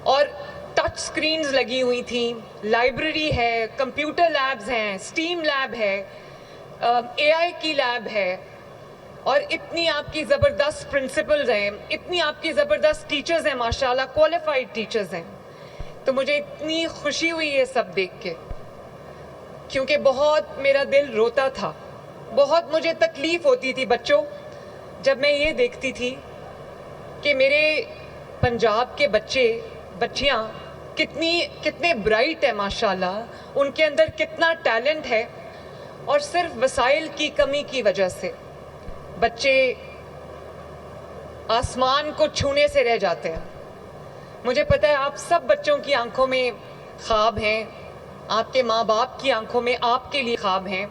اور touch screens لگی ہوئی تھیں, لائبریری ہے, کمپیوٹر لیبز ہیں, اسٹیم لیب ہے, اے آئی کی لیب ہے, اور اتنی آپ کی زبردست پرنسپلز ہیں, اتنی آپ کی زبردست ٹیچرز ہیں, ماشاءاللہ کوالیفائڈ ٹیچرز ہیں. تو مجھے اتنی خوشی ہوئی یہ سب دیکھ کے, کیونکہ بہت میرا دل روتا تھا, بہت مجھے تکلیف ہوتی تھی بچوں جب میں یہ دیکھتی تھی کہ میرے پنجاب کے بچیاں کتنے برائٹ ہیں ماشاءاللہ, ان کے اندر کتنا ٹیلنٹ ہے, اور صرف وسائل کی کمی کی وجہ سے بچے آسمان کو چھونے سے رہ جاتے ہیں. مجھے پتہ ہے آپ سب بچوں کی آنکھوں میں خواب ہیں, آپ کے ماں باپ کی آنکھوں میں آپ کے لیے خواب ہیں,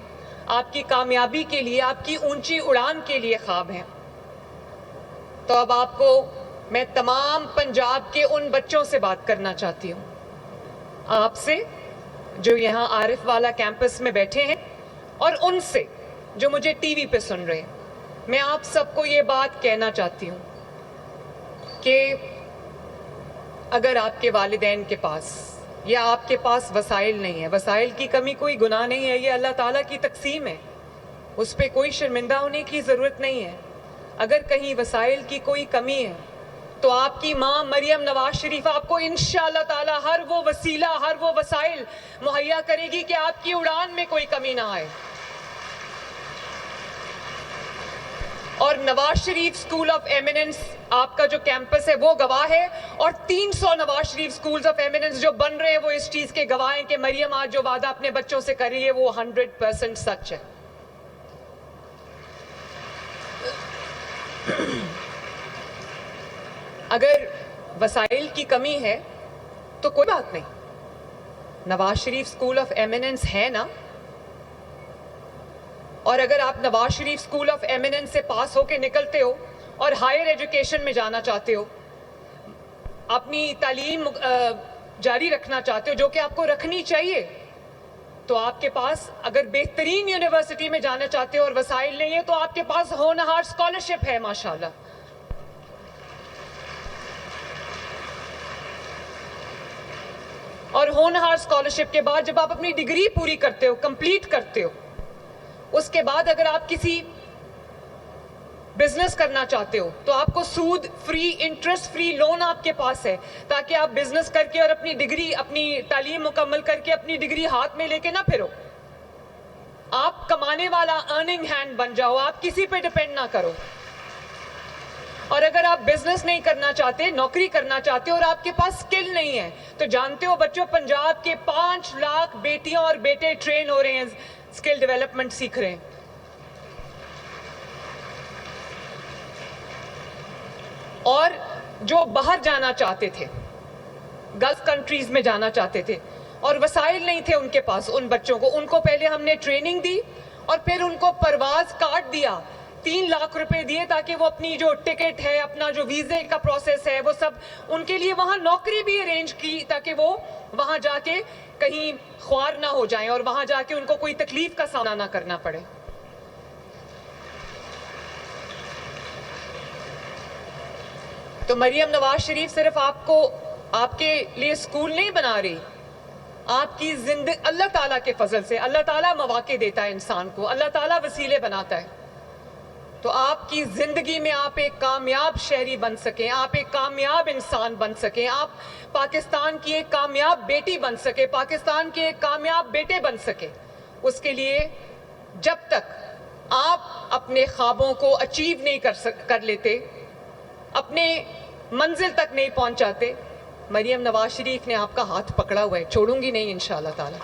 آپ کی کامیابی کے لیے, آپ کی اونچی اڑان کے لیے خواب ہیں. تو اب آپ کو میں تمام پنجاب کے ان بچوں سے بات کرنا چاہتی ہوں, آپ سے جو یہاں عارف والا کیمپس میں بیٹھے ہیں, اور ان سے جو مجھے ٹی وی پہ سن رہے ہیں. میں آپ سب کو یہ بات کہنا چاہتی ہوں کہ اگر آپ کے والدین کے پاس یا آپ کے پاس وسائل نہیں ہے, وسائل کی کمی کوئی گناہ نہیں ہے, یہ اللہ تعالیٰ کی تقسیم ہے, اس پہ کوئی شرمندہ ہونے کی ضرورت نہیں ہے. اگر کہیں وسائل کی کوئی کمی ہے تو آپ کی ماں مریم نواز شریف آپ کو انشاءاللہ تعالی ہر وہ وسیلہ, ہر وہ وسائل مہیا کرے گی کہ آپ کی اڑان میں کوئی کمی نہ آئے. اور Nawaz Sharif school of eminence آپ کا جو کیمپس ہے وہ گواہ ہے, اور 300 Nawaz Sharif schools of eminence جو بن رہے ہیں وہ اس چیز کے گواہ ہیں کہ مریم آج جو وعدہ اپنے بچوں سے کر رہی ہے وہ 100% سچ ہے. اگر وسائل کی کمی ہے تو کوئی بات نہیں, Nawaz Sharif school of eminence ہے نا, اور اگر آپ Nawaz Sharif school of eminence سے پاس ہو کے نکلتے ہو اور ہائر ایجوکیشن میں جانا چاہتے ہو, اپنی تعلیم جاری رکھنا چاہتے ہو, جو کہ آپ کو رکھنی چاہیے, تو آپ کے پاس اگر بہترین یونیورسٹی میں جانا چاہتے ہو اور وسائل نہیں ہے تو آپ کے پاس ہونہار اسکالرشپ ہے ماشاءاللہ. اور ہونہار اسکالرشپ کے بعد جب آپ اپنی ڈگری پوری کرتے ہو, کمپلیٹ کرتے ہو, اس کے بعد اگر آپ کسی بزنس کرنا چاہتے ہو تو آپ کو سود فری, انٹرسٹ فری لون آپ کے پاس ہے, تاکہ آپ بزنس کر کے اور اپنی ڈگری, اپنی تعلیم مکمل کر کے اپنی ڈگری ہاتھ میں لے کے نہ پھرو. آپ کمانے والا ارننگ ہینڈ بن جاؤ, آپ کسی پہ ڈپینڈ نہ کرو. اور اگر آپ بزنس نہیں کرنا چاہتے, نوکری کرنا چاہتے ہو, اور آپ کے پاس سکل نہیں ہے, تو جانتے ہو بچوں پنجاب کے 5 لاکھ بیٹیاں اور بیٹے ٹرین ہو رہے ہیں, سکل ڈیولپمنٹ سیکھ رہے ہیں. اور جو باہر جانا چاہتے تھے, گلف کنٹریز میں جانا چاہتے تھے اور وسائل نہیں تھے ان کے پاس, ان بچوں کو, ان کو پہلے ہم نے ٹریننگ دی اور پھر ان کو پرواز کارڈ دیا, 3 لاکھ روپے دیے تاکہ وہ اپنی جو ٹکٹ ہے, اپنا جو ویزے کا پروسیس ہے, وہ سب ان کے لیے وہاں نوکری بھی ارینج کی تاکہ وہ وہاں جا کے کہیں خوار نہ ہو جائیں اور وہاں جا کے ان کو کوئی تکلیف کا سامنا نہ کرنا پڑے. تو مریم نواز شریف صرف آپ کو, آپ کے لیے اسکول نہیں بنا رہی, آپ کی زندگی اللہ تعالیٰ کے فضل سے, اللہ تعالیٰ مواقع دیتا ہے انسان کو, اللہ تعالیٰ وسیلے بناتا ہے, تو آپ کی زندگی میں آپ ایک کامیاب شہری بن سکیں, آپ ایک کامیاب انسان بن سکیں, آپ پاکستان کی ایک کامیاب بیٹی بن سکیں, پاکستان کے ایک کامیاب بیٹے بن سکیں. اس کے لیے جب تک آپ اپنے خوابوں کو اچیو نہیں کر لیتے, اپنے منزل تک نہیں پہنچاتے, مریم نواز شریف نے آپ کا ہاتھ پکڑا ہوا ہے, چھوڑوں گی نہیں انشاءاللہ تعالی.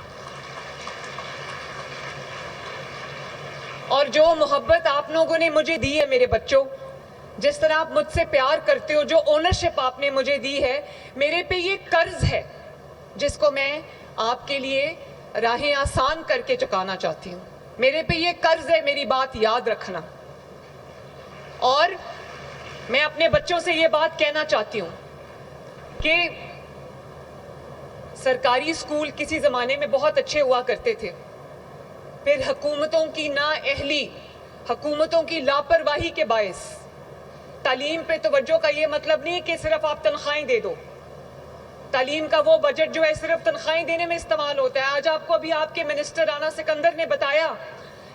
اور جو محبت آپ لوگوں نے مجھے دی ہے میرے بچوں, جس طرح آپ مجھ سے پیار کرتے ہو, جو اونرشپ آپ نے مجھے دی ہے, میرے پہ یہ قرض ہے جس کو میں آپ کے لیے راہیں آسان کر کے چکانا چاہتی ہوں. میرے پہ یہ قرض ہے, میری بات یاد رکھنا. اور میں اپنے بچوں سے یہ بات کہنا چاہتی ہوں کہ سرکاری اسکول کسی زمانے میں بہت اچھے ہوا کرتے تھے, پھر حکومتوں کی نااہلی, حکومتوں کی لاپرواہی کے باعث تعلیم پہ توجہ کا یہ مطلب نہیں کہ صرف آپ تنخواہیں دے دو, تعلیم کا وہ بجٹ جو ہے صرف تنخواہیں دینے میں استعمال ہوتا ہے. آج آپ کو ابھی آپ کے منسٹر رانا سکندر نے بتایا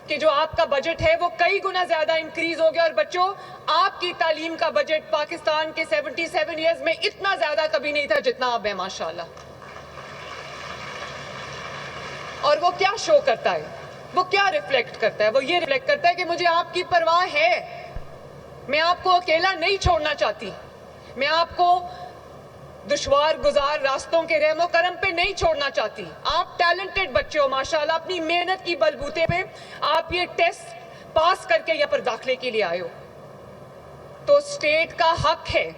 کہ جو آپ کا بجٹ ہے وہ کئی گنا زیادہ انکریز ہو گیا. اور بچوں، آپ کی تعلیم کا بجٹ پاکستان کے 77 ایئرز میں اتنا زیادہ کبھی نہیں تھا جتنا اب ہے ماشاءاللہ. اور وہ کیا شو کرتا ہے، وہ کیا ریفلیکٹ کرتا ہے؟ وہ یہ ریفلیکٹ کرتا ہے کہ مجھے آپ کی پرواہ ہے، میں آپ کو اکیلا نہیں چھوڑنا چاہتی، میں آپ کو دشوار گزار راستوں کے رحم و کرم پہ نہیں چھوڑنا چاہتی. آپ ٹیلنٹڈ بچے ہو ماشاءاللہ، اپنی محنت کی بلبوتے پہ آپ یہ ٹیسٹ پاس کر کے یہاں پر داخلے کے لیے آئے ہو. تو اسٹیٹ کا حق ہے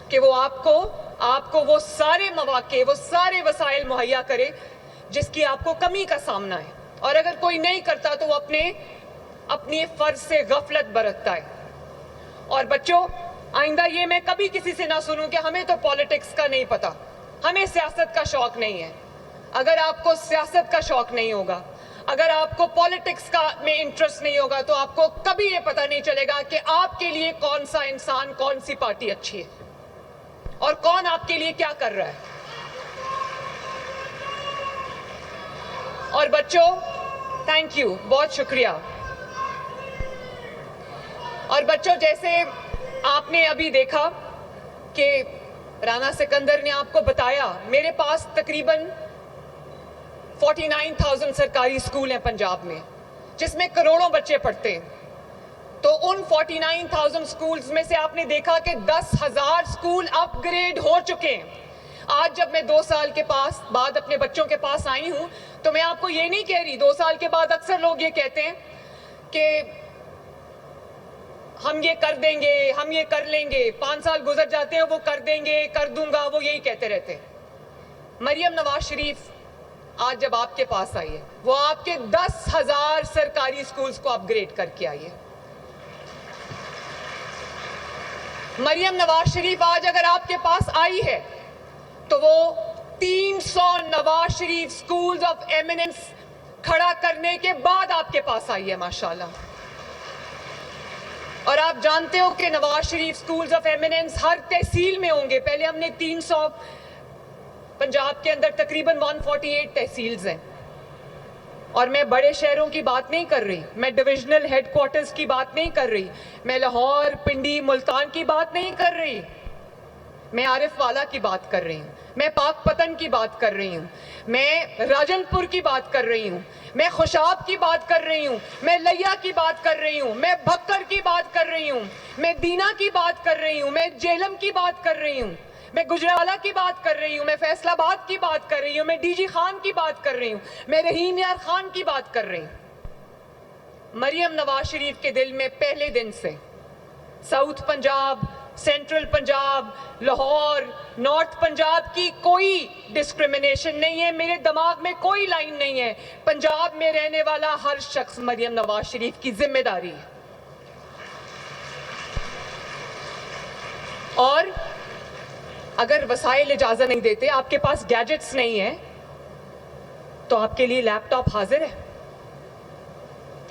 کہ وہ آپ کو وہ سارے مواقع، وہ سارے وسائل مہیا کرے جس کی آپ کو کمی کا سامنا ہے. اور اگر کوئی نہیں کرتا تو وہ اپنی فرض سے غفلت برتتا ہے. اور بچوں، آئندہ یہ میں کبھی کسی سے نہ سنوں کہ ہمیں تو پالیٹکس کا نہیں پتا، ہمیں سیاست کا شوق نہیں ہے. اگر آپ کو سیاست کا شوق نہیں ہوگا، اگر آپ کو پالیٹکس کا میں انٹرسٹ نہیں ہوگا، تو آپ کو کبھی یہ پتہ نہیں چلے گا کہ آپ کے لیے کون سا انسان، کون سی پارٹی اچھی ہے اور کون آپ کے لیے کیا کر رہا ہے. اور بچوں، تھینک یو، بہت شکریہ. اور بچوں، جیسے آپ نے ابھی دیکھا کہ رانا سکندر نے آپ کو بتایا، میرے پاس تقریباً 49,000 سرکاری اسکول ہیں پنجاب میں، جس میں کروڑوں بچے پڑھتے ہیں. تو ان 49,000 اسکولز میں سے آپ نے دیکھا کہ 10,000 اسکول اپ گریڈ ہو چکے ہیں. آج جب میں 2 سال کے بعد اپنے بچوں کے پاس آئی ہوں تو میں آپ کو یہ نہیں کہہ رہی. 2 سال کے بعد اکثر لوگ یہ کہتے ہیں کہ ہم یہ کر دیں گے، ہم یہ کر لیں گے. 5 سال گزر جاتے ہیں، وہ کر دیں گے، کر دوں گا، وہ یہی کہتے رہتے ہیں. مریم نواز شریف آج جب آپ کے پاس آئی ہے، وہ آپ کے 10,000 سرکاری اسکولز کو اپ گریڈ کر کے آئی ہے. مریم نواز شریف آج اگر آپ کے پاس آئی ہے تو وہ 300 Nawaz Sharif schools of eminence کھڑا کرنے کے بعد آپ کے پاس آئی ہے ماشاءاللہ. اور آپ جانتے ہو کہ Nawaz Sharif schools of eminence ہر تحصیل میں ہوں گے. پہلے ہم نے 300، پنجاب کے اندر تقریباً 148 تحصیلز ہیں. اور میں بڑے شہروں کی بات نہیں کر رہی، میں ڈویژنل ہیڈ کوارٹرز کی بات نہیں کر رہی، میں لاہور، پنڈی، ملتان کی بات نہیں کر رہی، میں عارف والا کی بات کر رہی ہوں، میں پاک پتن کی بات کر رہی ہوں، میں راجن پور کی بات کر رہی ہوں، میں خوشاب کی بات کر رہی ہوں، میں لیا کی بات کر رہی ہوں، میں بھکر کی بات کر رہی ہوں، میں دینا کی بات کر رہی ہوں، میں جیلم کی بات کر رہی ہوں، میں گجرالہ کی بات کر رہی ہوں، میں فیصل آباد کی بات کر رہی ہوں، میں ڈی جی خان کی بات کر رہی ہوں، میں رحیم یار خان کی بات کر رہی ہوں. مریم نواز شریف کے دل میں پہلے دن سے south Punjab, central Punjab, Lahore, north Punjab کی کوئی ڈسکریمنیشن نہیں ہے. میرے دماغ میں کوئی لائن نہیں ہے. پنجاب میں رہنے والا ہر شخص مریم نواز شریف کی ذمہ داری ہے. اور اگر وسائل اجازت نہیں دیتے، آپ کے پاس گیجٹس نہیں ہیں، تو آپ کے لیے لیپ ٹاپ حاضر ہے.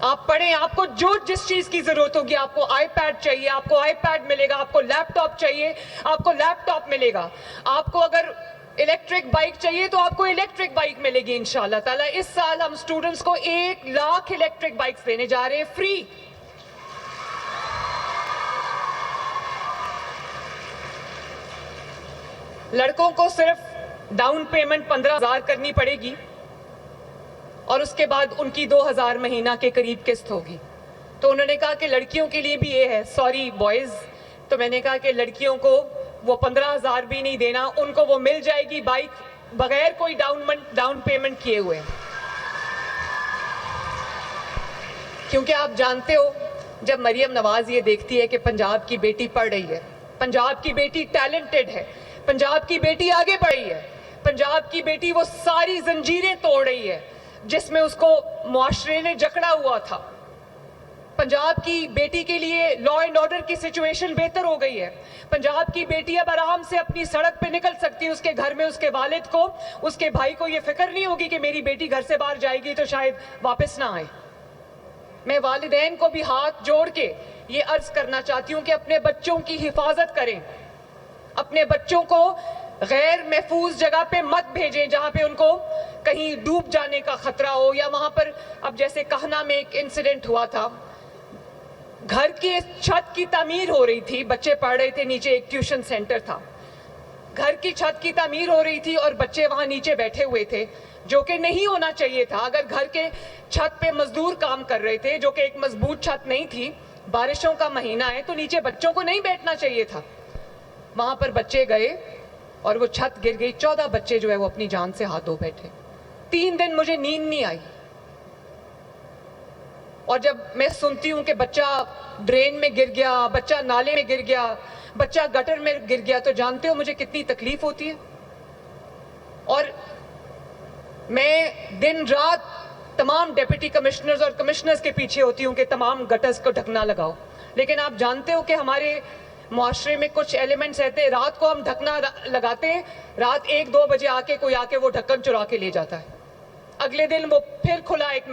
آپ پڑھیں، آپ کو جس چیز کی ضرورت ہوگی، آپ کو آئی پیڈ چاہیے، آپ کو آئی پیڈ ملے گا، آپ کو لیپ ٹاپ چاہیے، آپ کو لیپ ٹاپ ملے گا. آپ کو اگر الیکٹرک بائک چاہیے تو آپ کو الیکٹرک بائک ملے گی انشاءاللہ تعالیٰ. اس سال ہم اسٹوڈنٹس کو 1 لاکھ الیکٹرک بائکس دینے جا رہے ہیں، فری. لڑکوں کو صرف ڈاؤن پیمنٹ 15,000 کرنی پڑے گی اور اس کے بعد ان کی 2,000 مہینہ کے قریب قسط ہوگی. تو انہوں نے کہا کہ لڑکیوں کے لیے بھی یہ ہے، سوری بوائز. تو میں نے کہا کہ لڑکیوں کو وہ 15,000 بھی نہیں دینا، ان کو وہ مل جائے گی بائک بغیر کوئی ڈاؤن پیمنٹ کیے ہوئے. کیونکہ آپ جانتے ہو، جب مریم نواز یہ دیکھتی ہے کہ پنجاب کی بیٹی پڑھ رہی ہے، پنجاب کی بیٹی ٹیلنٹڈ ہے، پنجاب کی بیٹی آگے بڑھ رہی ہے، پنجاب کی بیٹی وہ ساری زنجیریں توڑ رہی ہے جس میں اس کو معاشرے نے جکڑا ہوا تھا. پنجاب کی بیٹی کے لیے لا اینڈ آرڈر کی سچویشن بہتر ہو گئی ہے. پنجاب کی بیٹی اب آرام سے اپنی سڑک پہ نکل سکتی ہے. اس کے گھر میں اس کے والد کو، اس کے بھائی کو یہ فکر نہیں ہوگی کہ میری بیٹی گھر سے باہر جائے گی تو شاید واپس نہ آئے. میں والدین کو بھی ہاتھ جوڑ کے یہ عرض کرنا چاہتی ہوں کہ اپنے بچوں کی حفاظت کریں، اپنے بچوں کو غیر محفوظ جگہ پہ مت بھیجیں جہاں پہ ان کو کہیں ڈوب جانے کا خطرہ ہو, یا وہاں پر اب جیسے کہنا میں ایک انسیڈنٹ ہوا تھا, گھر کی چھت کی تعمیر ہو رہی تھی, بچے پڑھ رہے تھے, نیچے ایک ٹیوشن سینٹر تھا, گھر کی چھت کی تعمیر ہو رہی تھی اور بچے وہاں نیچے بیٹھے ہوئے تھے, جو کہ نہیں ہونا چاہیے تھا. اگر گھر کے چھت پہ مزدور کام کر رہے تھے, جو کہ ایک مضبوط چھت نہیں تھی, بارشوں کا مہینہ ہے, تو نیچے بچوں کو نہیں بیٹھنا چاہیے تھا. وہاں پر بچے گئے اور وہ چھت گر گئی, 14 بچے جو ہے وہ اپنی جان سے ہاتھ دھو بیٹھے. 3 دن مجھے نیند نہیں آئی, اور جب میں سنتی ہوں کہ بچہ ڈرین میں گر گیا, بچہ نالے میں گر گیا, بچہ گٹر میں گر گیا, تو جانتے ہو مجھے کتنی تکلیف ہوتی ہے. اور میں دن رات تمام ڈیپٹی کمشنرز اور کمشنرز کے پیچھے ہوتی ہوں کہ تمام گٹرز کو ڈھکنا لگاؤ, لیکن آپ جانتے ہو کہ ہمارے معاشرے میں کچھ ایلیمنٹس رہتے ہیں, رات کو ہم ڈھکنا لگاتے ہیں, رات 1-2 بجے کوئی آ کے وہ ڈھکن چرا کے لے جاتا ہے, اگلے دن وہ پھر کھلا ایک